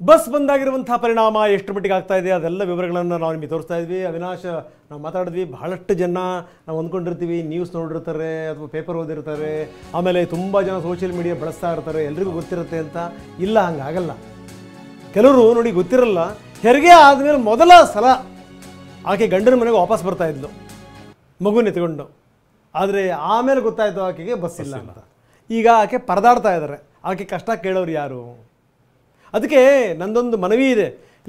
Bus ಬಂದಾಗಿರುವಂತಹ ಪರಿಣಾಮ ಎಷ್ಟು ಮಟ್ಟಿಗೆ ಆಗ್ತಾ ಇದೆ ಅದೆಲ್ಲ ವಿವರಗಳನ್ನು ನಾವು ನಿಮಗೆ ತೋರಿಸ್ತಾ ಇದ್ವಿ. ಅವಿನಾಶ್ ನಾವು ಮಾತಾಡಿದ್ವಿ, ಬಹಳಷ್ಟು ಜನ ನಾವು ಅಂದ್ಕೊಂಡಿರ್ತೀವಿ ನ್ಯೂಸ್ ನೋಡಿರ್ತಾರೆ ಅಥವಾ ಪೇಪರ್ ಓದಿರ್ತಾರೆ, ಆಮೇಲೆ ತುಂಬ ಜನ ಸೋಷಿಯಲ್ ಮೀಡಿಯಾ ಬಳಸ್ತಾ ಇರ್ತಾರೆ, ಎಲ್ರಿಗೂ ಗೊತ್ತಿರುತ್ತೆ ಅಂತ. ಇಲ್ಲ, ಹಂಗಾಗಲ್ಲ. ಕೆಲವರು ನೋಡಿ ಗೊತ್ತಿರಲ್ಲ, ಹೆರಿಗೆ ಆದಮೇಲೆ ಮೊದಲ ಸಲ ಆಕೆ ಗಂಡನ ಮನೆಗೆ ವಾಪಸ್ ಬರ್ತಾ ಇದ್ಲು ಮಗುನ ಎತ್ಕೊಂಡು. ಆದರೆ ಆಮೇಲೆ ಗೊತ್ತಾಯಿತು ಆಕೆಗೆ ಬಸ್ ಇಲ್ಲ ಅಂತ. ಈಗ ಆಕೆ ಪರದಾಡ್ತಾ ಇದ್ದಾರೆ. ಆಕೆ ಕಷ್ಟ ಕೇಳೋರು ಯಾರು? ಅದಕ್ಕೆ ನಂದೊಂದು ಮನವಿ ಇದೆ.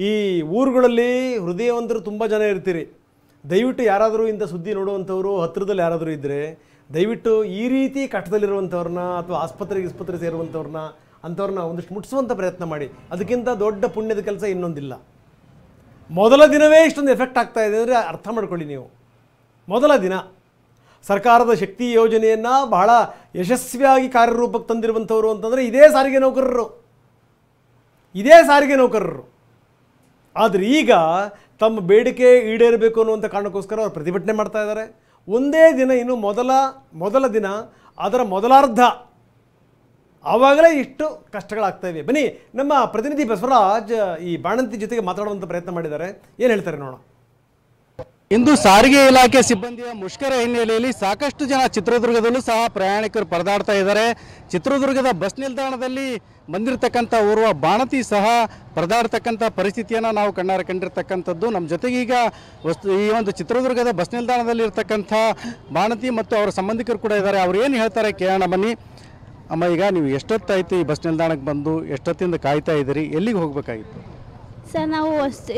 ಈ ಊರುಗಳಲ್ಲಿ ಹೃದಯವಂತರು ತುಂಬ ಜನ ಇರ್ತೀರಿ. ದಯವಿಟ್ಟು ಯಾರಾದರೂ ಇಂಥ ಸುದ್ದಿ ನೋಡುವಂಥವ್ರು ಹತ್ತಿರದಲ್ಲಿ ಯಾರಾದರೂ ಇದ್ದರೆ ದಯವಿಟ್ಟು ಈ ರೀತಿ ಕಷ್ಟದಲ್ಲಿರುವಂಥವ್ರನ್ನ ಅಥವಾ ಆಸ್ಪತ್ರೆ ಸೇರುವಂಥವ್ರನ್ನ ಅಂಥವ್ರನ್ನ ಒಂದಿಷ್ಟು ಮುಟ್ಟಿಸುವಂಥ ಪ್ರಯತ್ನ ಮಾಡಿ. ಅದಕ್ಕಿಂತ ದೊಡ್ಡ ಪುಣ್ಯದ ಕೆಲಸ ಇನ್ನೊಂದಿಲ್ಲ. ಮೊದಲ ದಿನವೇ ಇಷ್ಟೊಂದು ಎಫೆಕ್ಟ್ ಆಗ್ತಾ ಇದೆ ಅಂದರೆ ಅರ್ಥ ಮಾಡ್ಕೊಳ್ಳಿ ನೀವು. ಮೊದಲ ದಿನ ಸರ್ಕಾರದ ಶಕ್ತಿ ಯೋಜನೆಯನ್ನು ಬಹಳ ಯಶಸ್ವಿಯಾಗಿ ಕಾರ್ಯರೂಪಕ್ಕೆ ತಂದಿರುವಂಥವ್ರು ಅಂತಂದರೆ ಇದೇ ಸಾರಿಗೆ ನೌಕರರು. ಆದರೆ ಈಗ ತಮ್ಮ ಬೇಡಿಕೆ ಈಡೇರಬೇಕು ಅನ್ನುವಂಥ ಕಾರಣಕ್ಕೋಸ್ಕರ ಅವ್ರು ಪ್ರತಿಭಟನೆ ಮಾಡ್ತಾ ಇದ್ದಾರೆ. ಒಂದೇ ದಿನ, ಇನ್ನು ಮೊದಲ ದಿನ ಅದರ ಮೊದಲಾರ್ಧ ಆವಾಗಲೇ ಇಷ್ಟು ಕಷ್ಟಗಳಾಗ್ತಾಯಿವೆ. ಬನ್ನಿ, ನಮ್ಮ ಪ್ರತಿನಿಧಿ ಬಸವರಾಜ್ ಈ ಬಾಣಂತಿ ಜೊತೆಗೆ ಮಾತಾಡುವಂಥ ಪ್ರಯತ್ನ ಮಾಡಿದ್ದಾರೆ. ಏನು ಹೇಳ್ತಾರೆ ನೋಡೋಣ. ಇಂದು ಸಾರಿಗೆ ಇಲಾಖೆ ಸಿಬ್ಬಂದಿಯ ಮುಷ್ಕರ ಹಿನ್ನೆಲೆಯಲ್ಲಿ ಸಾಕಷ್ಟು ಜನ ಚಿತ್ರದುರ್ಗದಲ್ಲೂ ಸಹ ಪ್ರಯಾಣಿಕರು ಪರದಾಡ್ತಾ ಇದ್ದಾರೆ. ಚಿತ್ರದುರ್ಗದ ಬಸ್ ನಿಲ್ದಾಣದಲ್ಲಿ ಬಂದಿರತಕ್ಕಂಥ ಓರ್ವ ಬಾಣತಿ ಸಹ ಪರದಾಡ್ತಕ್ಕಂಥ ಪರಿಸ್ಥಿತಿಯನ್ನು ನಾವು ಕಂಡಿರ್ತಕ್ಕಂಥದ್ದು. ನಮ್ಮ ಜೊತೆಗೆ ಈಗ ಈ ಒಂದು ಚಿತ್ರದುರ್ಗದ ಬಸ್ ನಿಲ್ದಾಣದಲ್ಲಿ ಇರ್ತಕ್ಕಂಥ ಬಾಣತಿ ಮತ್ತು ಅವರ ಸಂಬಂಧಿಕರು ಕೂಡ ಇದ್ದಾರೆ. ಅವ್ರು ಏನು ಹೇಳ್ತಾರೆ ಕೇಳೋಣ ಬನ್ನಿ. ಅಮ್ಮ, ಈಗ ನೀವು ಎಷ್ಟೊತ್ತಾಯಿತು ಈ ಬಸ್ ನಿಲ್ದಾಣಕ್ಕೆ ಬಂದು? ಎಷ್ಟೊತ್ತಿಂದ ಕಾಯ್ತಾ ಇದ್ದೀರಿ? ಎಲ್ಲಿಗೆ ಹೋಗಬೇಕಾಗಿತ್ತು? ಸರ್, ನಾವು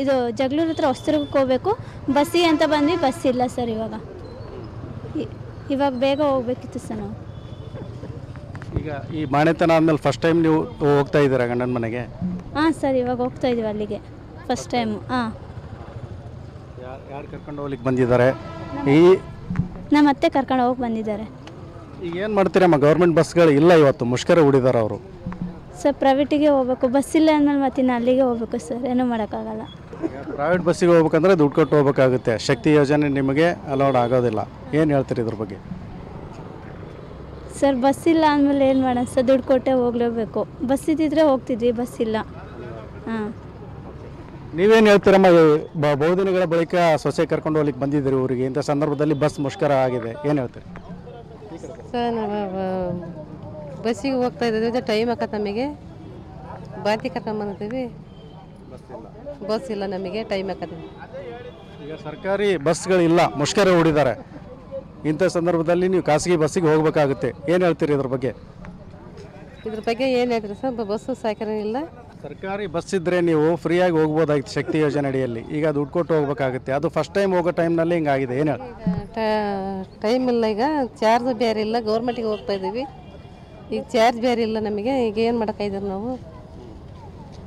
ಇದು ಜಗಳೂರು ಹತ್ರ ಹೊಸದುರ್ಗಕ್ಕೆ ಹೋಗಬೇಕು. ಬಸ್ಸಿಗೆ ಅಂತ ಬಂದ್ವಿ, ಬಸ್ ಇಲ್ಲ ಸರ್. ಇವಾಗ ಬೇಗ ಹೋಗ್ಬೇಕಿತ್ತು ಸರ್ ನಾವು. ಈಗ ಈ ಮಾಣೆತನ ಆದಮೇಲೆ ಫಸ್ಟ್ ಟೈಮ್ ನೀವು ಹೋಗ್ತಾ ಇದ್ದೀರಾ ಗಂಡನ ಮನೆಗೆ? ಹಾಂ ಸರ್, ಇವಾಗ ಹೋಗ್ತಾ ಇದೀವಿ ಅಲ್ಲಿಗೆ ಫಸ್ಟ್ ಟೈಮು. ಹಾಂ, ಯಾರು ಕರ್ಕೊಂಡು ಹೋಗ್ಲಿಕ್ಕೆ ಬಂದಿದ್ದಾರೆ? ನಮ್ಮ ಅತ್ತೆ ಕರ್ಕೊಂಡು ಹೋಗಿ ಬಂದಿದ್ದಾರೆ. ಈಗ ಏನು ಮಾಡ್ತೀರಮ್ಮ? ಗೌರ್ಮೆಂಟ್ ಬಸ್ಗಳು ಇಲ್ಲ, ಇವತ್ತು ಮುಷ್ಕರ ಹೂಡಿದ್ದಾರೆ ಅವರು. ಸರ್, ಪ್ರೈವೇಟಿಗೆ ಹೋಗ್ಬೇಕು. ಬಸ್ ಇಲ್ಲ ಅಂದಮೇಲೆ ಮತ್ತಿನ್ನು ಅಲ್ಲಿಗೆ ಹೋಗ್ಬೇಕು ಸರ್. ಏನೂ ಮಾಡೋಕ್ಕಾಗಲ್ಲ. ಪ್ರೈವೇಟ್ ಬಸ್ಸಿಗೆ ಹೋಗ್ಬೇಕಂದ್ರೆ ದುಡ್ಡು ಕೊಟ್ಟು ಹೋಗ್ಬೇಕಾಗುತ್ತೆ. ಶಕ್ತಿ ಯೋಜನೆ ನಿಮಗೆ ಅಲೌಡ್ ಆಗೋದಿಲ್ಲ. ಏನು ಹೇಳ್ತೀರಿ ಇದ್ರ ಬಗ್ಗೆ? ಸರ್, ಬಸ್ ಇಲ್ಲ ಅಂದಮೇಲೆ ಏನು ಮಾಡೋಣ ಸರ್? ದುಡ್ಡು ಕೊಟ್ಟೆ ಹೋಗ್ಲೇಬೇಕು. ಬಸ್ ಇದ್ದಿದ್ರೆ ಹೋಗ್ತಿದ್ವಿ, ಬಸ್ ಇಲ್ಲ. ಹಾಂ, ನೀವೇನು ಹೇಳ್ತೀರಮ್ಮ? ಬಹುದಿನಗಳ ಬಳಿಕ ಸೊಸೆ ಕರ್ಕೊಂಡು ಹೋಗ್ಲಿಕ್ಕೆ ಬಂದಿದ್ದೀರಿ ಊರಿಗೆ. ಇಂಥ ಸಂದರ್ಭದಲ್ಲಿ ಬಸ್ ಮುಷ್ಕರ ಆಗಿದೆ, ಏನು ಹೇಳ್ತೀರಿ? ಸರ್, ನಾವು ಬಸ್ಸಿಗೆ ಹೋಗ್ತಾ ಇದ್ದೀವಿ, ಟೈಮ್ ಆಕತ್ತೆ ನಮಗೆ. ಬಾತಿ ಕರ್ಕೊಂಬಂದಿದ್ದೀವಿ, ಬಸ್ ಇಲ್ಲ ನಮಗೆ, ಟೈಮ್ ಆಕತ್ತೆ. ಈಗ ಸರ್ಕಾರಿ ಬಸ್ಗಳಿಲ್ಲ, ಮುಷ್ಕರ ಹೂಡಿದ್ದಾರೆ. ಇಂಥ ಸಂದರ್ಭದಲ್ಲಿ ನೀವು ಖಾಸಗಿ ಬಸ್ಸಿಗೆ ಹೋಗಬೇಕಾಗುತ್ತೆ. ಏನು ಹೇಳ್ತೀರಿ ಇದ್ರ ಬಗ್ಗೆ? ಇದ್ರ ಬಗ್ಗೆ ಏನು ಹೇಳ್ತೀರಿ ಸರ್? ಬಸ್ಸು ಸಹಕಾರ ಇಲ್ಲ. ಸರ್ಕಾರಿ ಬಸ್ ಇದ್ದರೆ ನೀವು ಫ್ರೀಯಾಗಿ ಹೋಗ್ಬೋದಾಗಿತ್ತು ಶಕ್ತಿ ಯೋಜನೆ ಅಡಿಯಲ್ಲಿ. ಈಗ ದುಡ್ಡು ಕೊಟ್ಟು ಹೋಗ್ಬೇಕಾಗುತ್ತೆ. ಅದು ಫಸ್ಟ್ ಟೈಮ್ ಹೋಗೋ ಟೈಮ್ನಲ್ಲಿ ಹಿಂಗಾಗಿದೆ. ಏನು ಹೇಳಿ? ಟೈಮ್ ಇಲ್ಲ, ಈಗ ಚಾರ್ಜ್ ಬೇರೆ ಇಲ್ಲ. ಗೌರ್ಮೆಂಟಿಗೆ ಹೋಗ್ತಾ ಇದ್ದೀವಿ, ಈಗ ಚಾರ್ಜ್ ಬೇರೆ ಇಲ್ಲ ನಮಗೆ. ಈಗ ಏನು ಮಾಡೋಕ್ಕಾಗಿದ್ದಾರೆ ನಾವು?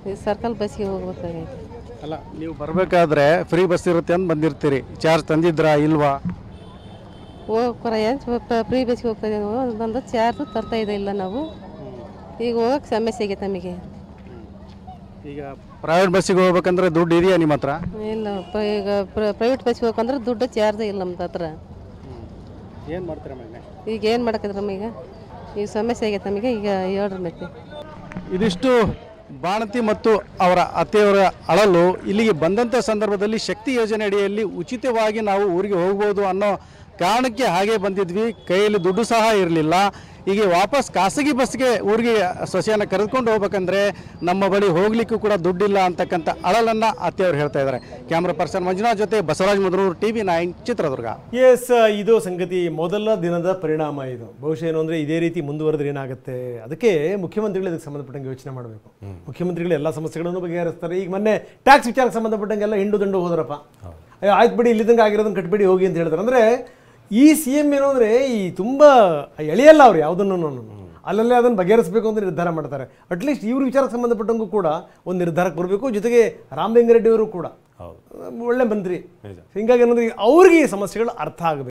ಈಗ ಸರ್ಕಲ್ ಬಸ್ಸಿಗೆ ಹೋಗ್ಬೇಕಾಗೈತೆ. ಅಲ್ಲ, ನೀವು ಬರಬೇಕಾದ್ರೆ ಫ್ರೀ ಬಸ್ ಇರುತ್ತೆ ಅಂತ ಬಂದಿರ್ತೀರಿ. ಚಾರ್ಜ್ ತಂದಿದ್ರಾ ಇಲ್ವಾ? ಫ್ರೀ ಬಸ್ಸಿಗೆ ಹೋಗ್ತಾ ಇದ್ದೀವಿ, ಬಂದು ಚಾರ್ಜ್ ತರ್ತಾ ಇಲ್ಲ ನಾವು. ಈಗ ಹೋಗಕ್ಕೆ ಸಮಸ್ಯೆ ಆಗೈತೆ ನಮಗೆ. ಈಗ ಪ್ರೈವೇಟ್ ಬಸ್ಸಿಗೆ ಹೋಗ್ಬೇಕಂದ್ರೆ ದುಡ್ಡು ಇದೆಯಾ ನಿಮ್ಮ ಹತ್ರ? ಇಲ್ಲ, ಈಗ ಪ್ರೈವೇಟ್ ಬಸ್ಸಿಗೆ ಹೋಗ್ಬೇಕಂದ್ರೆ ದುಡ್ಡು ಚಾರ್ಜ್ ಇಲ್ಲ ನಮ್ಮ ಹತ್ರ. ಏನು ಮಾಡ್ತೀರಾ ಮನೆ? ಈಗ ಏನು ಮಾಡೋಕ್ಕಿದ್ರೆ ನಮೀಗ ಈಗ ಸಮಸ್ಯೆ ಆಗೈತೆ ನಮಗೆ. ಈಗ ಹೇಳ್ರಿ ಮತ್ತೆ. ಇದಿಷ್ಟು ಬಾಣತಿ ಮತ್ತು ಅವರ ಅತ್ತೆಯವರ ಅಳಲು. ಇಲ್ಲಿಗೆ ಬಂದಂಥ ಸಂದರ್ಭದಲ್ಲಿ ಶಕ್ತಿ ಯೋಜನೆ ಅಡಿಯಲ್ಲಿ ಉಚಿತವಾಗಿ ನಾವು ಊರಿಗೆ ಹೋಗ್ಬೋದು ಅನ್ನೋ ಕಾರಣಕ್ಕೆ ಹಾಗೆ ಬಂದಿದ್ವಿ. ಕೈಯಲ್ಲಿ ದುಡ್ಡು ಸಹ ಇರಲಿಲ್ಲ. ಈಗ ವಾಪಸ್ ಖಾಸಗಿ ಬಸ್ಗೆ ಊರಿಗೆ ಸೊಸೆಯನ್ನು ಕರೆದುಕೊಂಡು ಹೋಗ್ಬೇಕಂದ್ರೆ ನಮ್ಮ ಬಳಿ ಹೋಗ್ಲಿಕ್ಕೂ ಕೂಡ ದುಡ್ಡಿಲ್ಲ ಅಂತಕ್ಕಂಥ ಅಳಲನ್ನು ಅತ್ತೆಯವರು ಹೇಳ್ತಾ ಇದ್ದಾರೆ. ಕ್ಯಾಮ್ರಾ ಪರ್ಸನ್ ಮಂಜುನಾಥ್ ಜೊತೆ ಬಸವರಾಜ್ ಮುದ್ರೂರು, TV9 ಚಿತ್ರದುರ್ಗ. ಎಸ್, ಇದು ಸಂಗತಿ. ಮೊದಲ ದಿನದ ಪರಿಣಾಮ ಇದು. ಬಹುಶಃ ಏನು ಅಂದರೆ ಇದೇ ರೀತಿ ಮುಂದುವರೆದ್ರೆ ಏನಾಗುತ್ತೆ? ಅದಕ್ಕೆ ಮುಖ್ಯಮಂತ್ರಿಗಳು ಇದಕ್ಕೆ ಸಂಬಂಧಪಟ್ಟಂಗೆ ಯೋಚನೆ ಮಾಡಬೇಕು. ಮುಖ್ಯಮಂತ್ರಿಗಳು ಎಲ್ಲ ಸಮಸ್ಯೆಗಳನ್ನು ಬಗೆಹರಿಸ್ತಾರೆ. ಈಗ ಮೊನ್ನೆ ಟ್ಯಾಕ್ಸ್ ವಿಚಾರಕ್ಕೆ ಸಂಬಂಧಪಟ್ಟಂಗೆಲ್ಲ ಹಿಂಡು ಹೋದ್ರಪ್ಪ. ಆಯ್ತು ಬಿಡಿ, ಇಲ್ಲಿದ್ದಂಗೆ ಆಗಿರೋದನ್ನು ಕಟ್ಬಿಡಿ ಹೋಗಿ ಅಂತ ಹೇಳಿದ್ರು. ಅಂದರೆ ಈ CM ಏನು ಅಂದರೆ ಈ ತುಂಬ ಎಳೆಯಲ್ಲ ಅವ್ರು ಯಾವುದನ್ನು, ಅಲ್ಲಲ್ಲೇ ಅದನ್ನು ಬಗೆಹರಿಸಬೇಕು ಅಂತ ನಿರ್ಧಾರ ಮಾಡ್ತಾರೆ. ಅಟ್ಲೀಸ್ಟ್ ಇವ್ರ ವಿಚಾರಕ್ಕೆ ಸಂಬಂಧಪಟ್ಟಂಗೂ ಕೂಡ ಒಂದು ನಿರ್ಧಾರಕ್ಕೆ ಬರಬೇಕು. ಜೊತೆಗೆ ರಾಮಲಿಂಗಾರೆಡ್ಡಿ ಅವರು ಕೂಡ ಒಳ್ಳೆ ಮಂತ್ರಿ. ಹೀಗಾಗಿ ಏನಂದರೆ ಅವ್ರಿಗೆ ಈ ಸಮಸ್ಯೆಗಳು ಅರ್ಥ ಆಗಬೇಕು.